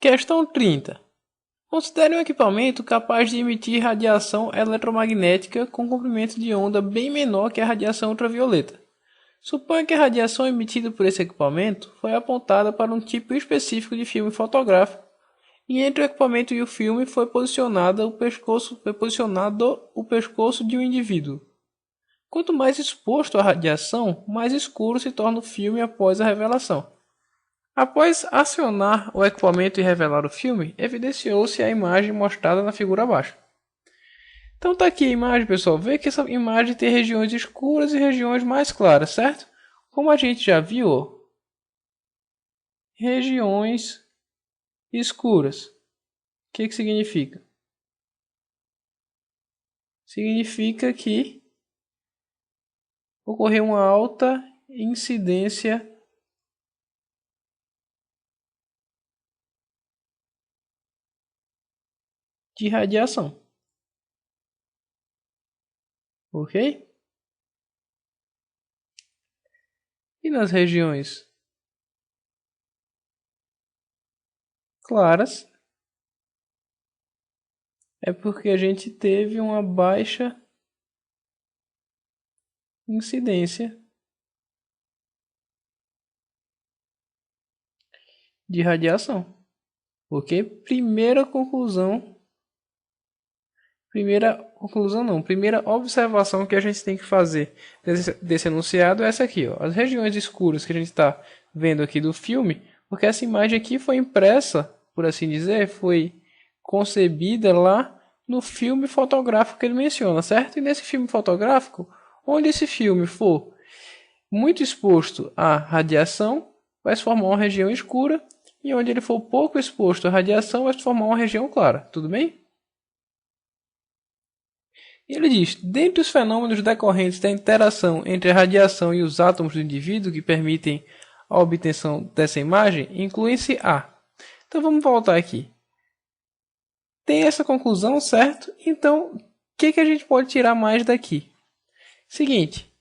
Questão 30. Considere um equipamento capaz de emitir radiação eletromagnética com comprimento de onda bem menor que a radiação ultravioleta. Suponha que a radiação emitida por esse equipamento foi apontada para um tipo específico de filme fotográfico e entre o equipamento e o filme foi posicionado o pescoço de um indivíduo. Quanto mais exposto à radiação, mais escuro se torna o filme após a revelação. Após acionar o equipamento e revelar o filme, evidenciou-se a imagem mostrada na figura abaixo. Então tá aqui a imagem, pessoal. Vê que essa imagem tem regiões escuras e regiões mais claras, certo? Como a gente já viu, ó, regiões escuras. O que significa? Significa que ocorreu uma alta incidência de radiação. Ok? E nas regiões claras, é porque a gente teve uma baixa incidência de radiação. Ok? Primeira observação que a gente tem que fazer desse enunciado é essa aqui, ó. As regiões escuras que a gente está vendo aqui do filme, porque essa imagem aqui foi impressa, por assim dizer, foi concebida lá no filme fotográfico que ele menciona, certo? E nesse filme fotográfico, onde esse filme for muito exposto à radiação, vai se formar uma região escura, e onde ele for pouco exposto à radiação, vai se formar uma região clara, tudo bem? E ele diz, dentre os fenômenos decorrentes da interação entre a radiação e os átomos do indivíduo que permitem a obtenção dessa imagem, incluem-se a... Então vamos voltar aqui. Tem essa conclusão, certo? Então, o que a gente pode tirar mais daqui? Seguinte,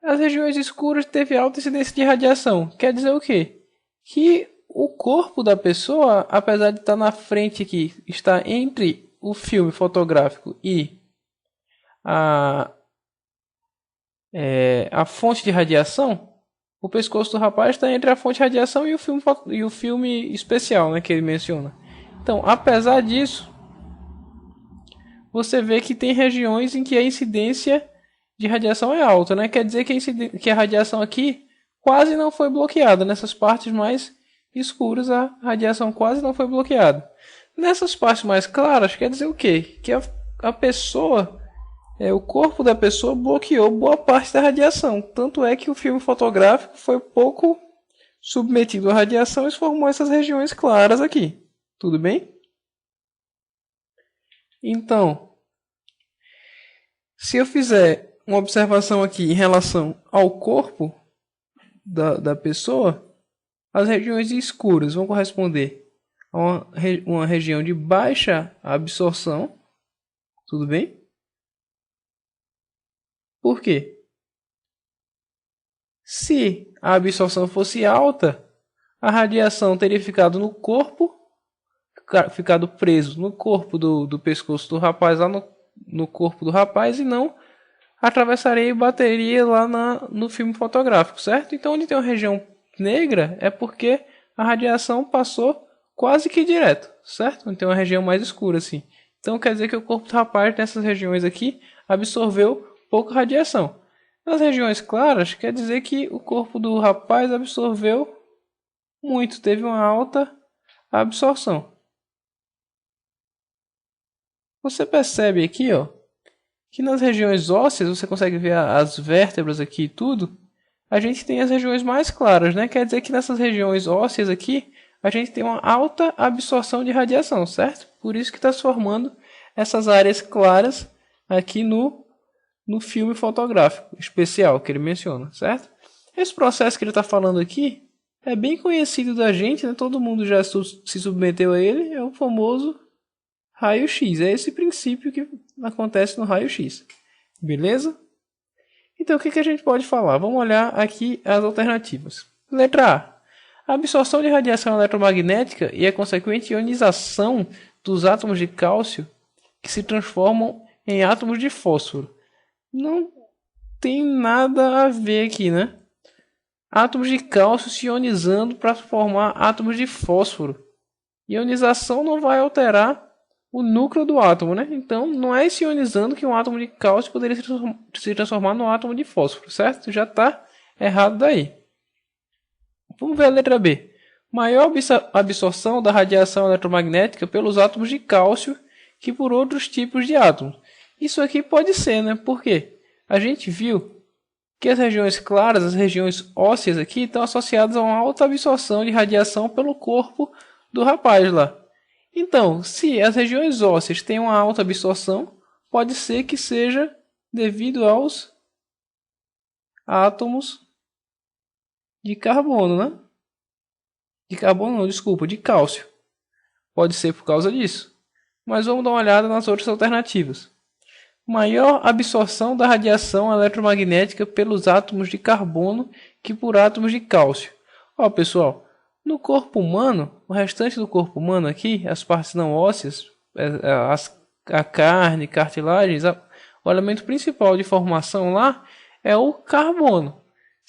as regiões escuras teve alta incidência de radiação. Quer dizer o quê? Que o corpo da pessoa, apesar de estar na frente aqui, está entre o filme fotográfico e a fonte de radiação, o pescoço do rapaz está entre a fonte de radiação e o filme especial, né, que ele menciona. Então, apesar disso, você vê que tem regiões em que a incidência de radiação é alta, né? Quer dizer que a radiação aqui quase não foi bloqueada. Nessas partes mais escuras, a radiação quase não foi bloqueada. Nessas partes mais claras, quer dizer o quê? Que a pessoa... o corpo da pessoa bloqueou boa parte da radiação. Tanto é que o filme fotográfico foi pouco submetido à radiação e formou essas regiões claras aqui. Tudo bem? Então, se eu fizer uma observação aqui em relação ao corpo da pessoa, as regiões escuras vão corresponder a uma região de baixa absorção. Tudo bem? Por quê? Se a absorção fosse alta, a radiação teria ficado no corpo, ficado preso no corpo do pescoço do rapaz, lá no corpo do rapaz, e não atravessaria e bateria lá no filme fotográfico, certo? Então, onde tem uma região negra, é porque a radiação passou quase que direto, certo? Onde tem uma região mais escura, assim. Então, quer dizer que o corpo do rapaz, nessas regiões aqui, absorveu pouca radiação. Nas regiões claras, quer dizer que o corpo do rapaz absorveu muito, teve uma alta absorção. Você percebe aqui, ó, que nas regiões ósseas, você consegue ver as vértebras aqui e tudo, a gente tem as regiões mais claras, né? Quer dizer que nessas regiões ósseas aqui, a gente tem uma alta absorção de radiação, certo? Por isso que está se formando essas áreas claras aqui no filme fotográfico especial que ele menciona, certo? Esse processo que ele está falando aqui é bem conhecido da gente, né? Todo mundo já se submeteu a ele, é o famoso raio-x. É esse princípio que acontece no raio-x. Beleza? Então, o que a gente pode falar? Vamos olhar aqui as alternativas. Letra A. A absorção de radiação eletromagnética e a consequente ionização dos átomos de cálcio que se transformam em átomos de fósforo. Não tem nada a ver aqui, né? Átomos de cálcio se ionizando para formar átomos de fósforo. Ionização não vai alterar o núcleo do átomo, né? Então, não é se ionizando que um átomo de cálcio poderia se transformar num átomo de fósforo, certo? Já está errado daí. Vamos ver a letra B. Maior absorção da radiação eletromagnética pelos átomos de cálcio que por outros tipos de átomos. Isso aqui pode ser, né? Por quê? A gente viu que as regiões claras, as regiões ósseas aqui, estão associadas a uma alta absorção de radiação pelo corpo do rapaz lá. Então, se as regiões ósseas têm uma alta absorção, pode ser que seja devido aos átomos de carbono, né? De carbono não, desculpa, de cálcio. Pode ser por causa disso. Mas vamos dar uma olhada nas outras alternativas. Maior absorção da radiação eletromagnética pelos átomos de carbono que por átomos de cálcio. Ó, pessoal, no corpo humano, o restante do corpo humano aqui, as partes não ósseas, a carne, cartilagens, o elemento principal de formação lá é o carbono.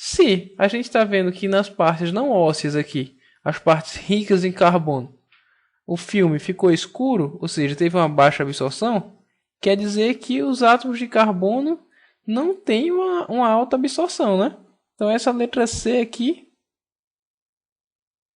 Se a gente está vendo que nas partes não ósseas aqui, as partes ricas em carbono, o filme ficou escuro, ou seja, teve uma baixa absorção, quer dizer que os átomos de carbono não têm uma alta absorção, né? Então essa letra C aqui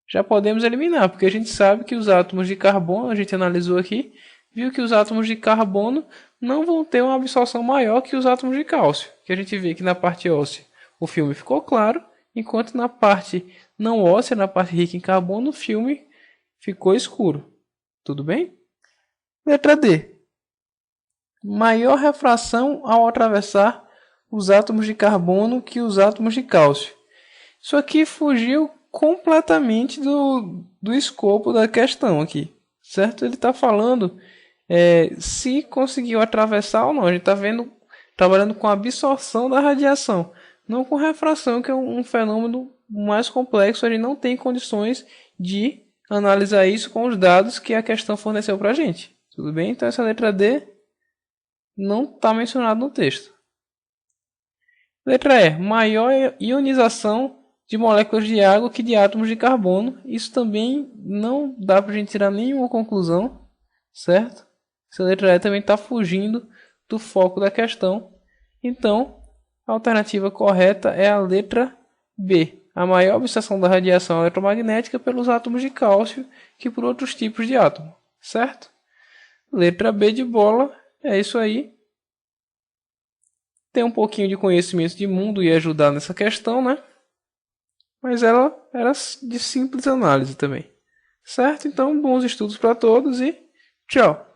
já podemos eliminar, porque a gente sabe que os átomos de carbono, a gente analisou aqui, viu que os átomos de carbono não vão ter uma absorção maior que os átomos de cálcio, que a gente vê que na parte óssea o filme ficou claro, enquanto na parte não óssea, na parte rica em carbono, o filme ficou escuro. Tudo bem? Letra D. Maior refração ao atravessar os átomos de carbono que os átomos de cálcio. Isso aqui fugiu completamente do escopo da questão aqui, certo? Ele está falando se conseguiu atravessar ou não. A gente está trabalhando com a absorção da radiação, não com refração, que é um fenômeno mais complexo. A gente não tem condições de analisar isso com os dados que a questão forneceu para a gente. Tudo bem? Então essa letra D não está mencionada no texto. Letra E. Maior ionização de moléculas de água que de átomos de carbono. Isso também não dá para a gente tirar nenhuma conclusão, certo? Essa letra E também está fugindo do foco da questão. Então, a alternativa correta é a letra B. A maior absorção da radiação eletromagnética pelos átomos de cálcio que por outros tipos de átomo, certo? Letra B de bola, é isso aí. Tem um pouquinho de conhecimento de mundo e ajudar nessa questão, né? Mas ela era de simples análise também. Certo? Então, bons estudos para todos e tchau!